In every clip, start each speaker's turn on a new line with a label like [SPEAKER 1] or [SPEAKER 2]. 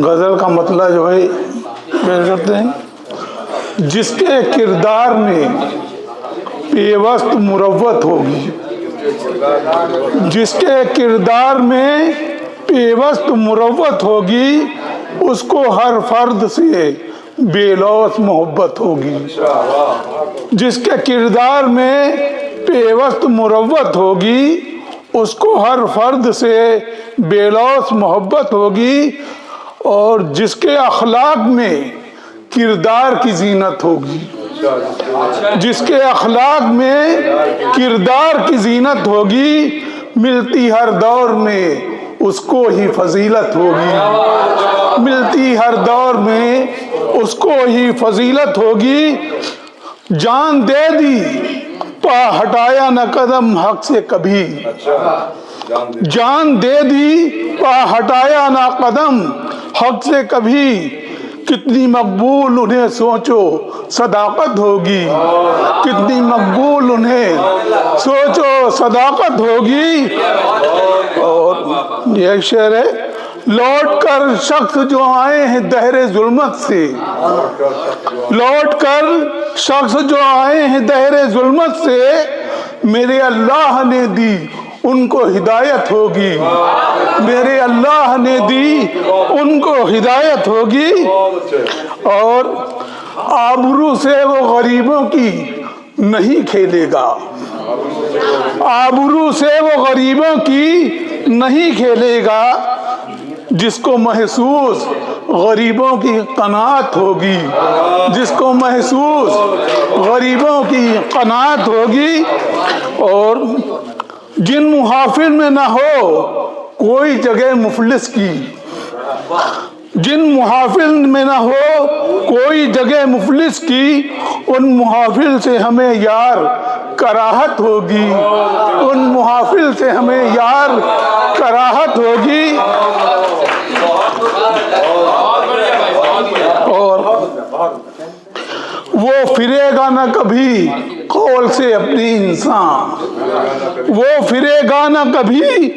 [SPEAKER 1] غزل کا مطلب جو ہے پیش کرتے ہیں، جس کے کردار میں پیوست مروت ہوگی، جس کے کردار میں پیوست مروت ہوگی، اس کو ہر فرد سے بے لوث محبت ہوگی۔ جس کے کردار میں پیوست مروت ہوگی، اس کو ہر فرد سے بے لوث محبت ہوگی، اور جس کے اخلاق میں کردار کی زینت ہوگی، جس کے اخلاق میں کردار کی زینت ہوگی، ملتی ہر دور میں اس کو ہی فضیلت ہوگی، ملتی ہر دور میں اس کو ہی فضیلت ہوگی۔ جان دے دی پا ہٹایا نہ قدم حق سے کبھی، جان دے دی پا ہٹایا نہ قدم حق سے کبھی، کتنی مقبول انہیں سوچو صداقت ہوگی، کتنی مقبول انہیں سوچو صداقت ہوگی۔ اور یہ ایک شعر ہے، لوٹ کر شخص جو آئے ہیں دہر ظلمت سے، لوٹ کر شخص جو آئے ہیں دہر ظلمت سے، میرے اللہ نے دی ان کو ہدایت ہوگی، میرے اللہ نے دی ان کو ہدایت ہوگی۔ اور آبرو سے وہ غریبوں کی نہیں کھیلے گا، آبرو سے وہ غریبوں کی نہیں کھیلے گا، جس کو محسوس غریبوں کی قناعت ہوگی، جس کو محسوس غریبوں کی قناعت ہوگی۔ اور جن محافل میں نہ ہو کوئی جگہ مفلس کی، جن محافل میں نہ ہو کوئی جگہ مفلس کی، ان محافل سے ہمیں یار کراہت ہوگی، ان محافل سے ہمیں یار کراہت ہوگی۔ اور وہ پھرے گا نہ کبھی قول سے اپنی انسان، وہ پھرے گا نہ کبھی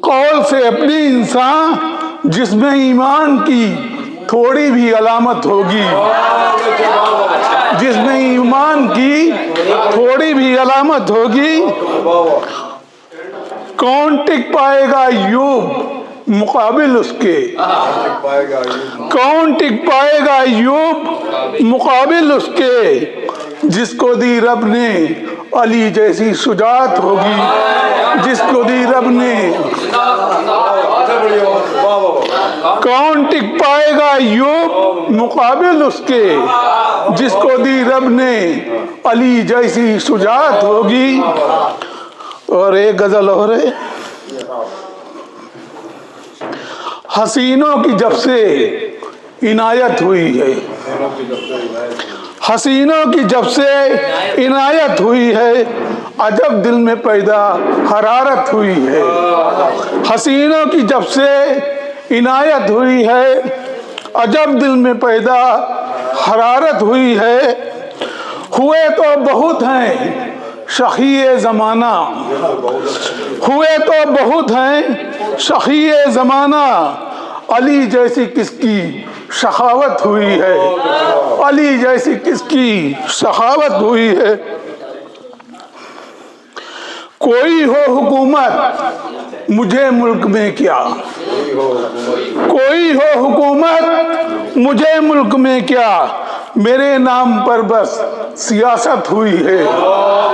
[SPEAKER 1] قول سے اپنی انسان، جس میں ایمان کی تھوڑی بھی علامت ہوگی، جس میں ایمان کی تھوڑی بھی علامت ہوگی۔ کون ٹک پائے گا ایوب مقابل اس کے، کون ٹک پائے گا ایوب مقابل اس کے، جس کو دی رب نے علی جیسی شجاعت ہوگی، جس کو دی رب نے۔ کون ٹک پائے گا ایوب مقابل اس کے، جس کو دی رب نے علی جیسی شجاعت ہوگی۔ اور ایک غزل اور ہے، حسینوں کی جب سے عنایت ہوئی ہے، حسینوں کی جب سے عنایت ہوئی ہے، عجب دل میں پیدا حرارت ہوئی ہے، حسینوں کی جب سے عنایت ہوئی ہے، عجب دل میں پیدا حرارت ہوئی ہے۔ ہوئے تو بہت ہیں شقی زمانہ، ہوئے تو بہت ہیں شقی زمانہ، علی جیسی کس کی سخاوت ہوئی ہے، علی جیسی کس کی سخاوت ہوئی ہے۔ کوئی ہو حکومت مجھے ملک میں کیا، کوئی ہو حکومت مجھے ملک میں کیا، میرے نام پر بس سیاست ہوئی ہے،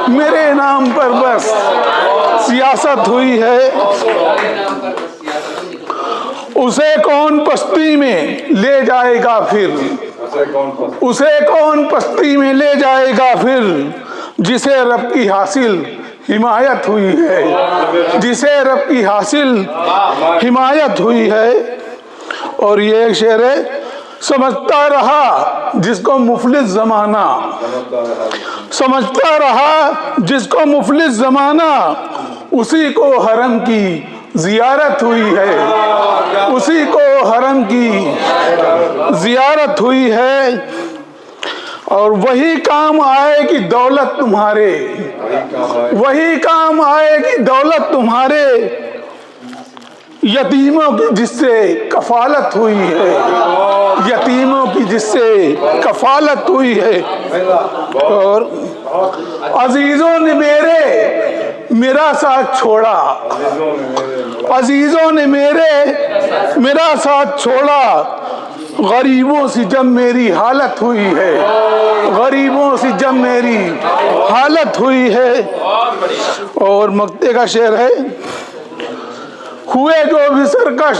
[SPEAKER 1] میرے نام پر بس سیاست ہوئی ہے۔ اسے کون پستی میں لے جائے گا پھر، اسے کون پستی میں لے جائے گا پھر، جسے رب کی حاصل حمایت ہوئی ہے، جسے رب کی حاصل حمایت ہوئی ہے۔ اور یہ ایک شعر ہے، سمجھتا رہا جس کو مفلس زمانہ، سمجھتا رہا جس کو مفلس زمانہ، اسی کو حرم کی زیارت ہوئی ہے، اسی کو حرم کی زیارت ہوئی ہے۔ اور وہی کام آئے گی دولت تمہارے، وہی کام آئے گی دولت تمہارے، یتیموں کی جس سے کفالت ہوئی ہے، یتیموں کی جس سے کفالت ہوئی ہے، اور عزیزوں نے میرا ساتھ چھوڑا، عزیزوں نے میرا ساتھ چھوڑا، غریبوں سے جب میری حالت ہوئی ہے، غریبوں سے جب میری حالت ہوئی ہے۔ اور مقطع کا شعر ہے، ہوئے جو بھی سرکش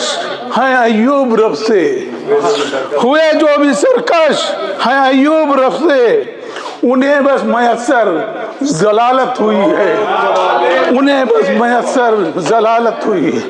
[SPEAKER 1] ہیں ایوب رب سے، ہوئے جو بھی سرکش ہیں ایوب رب سے، انہیں بس میسر ضلالت ہوئی ہے، انہیں بس میسر ضلالت ہوئی ہے۔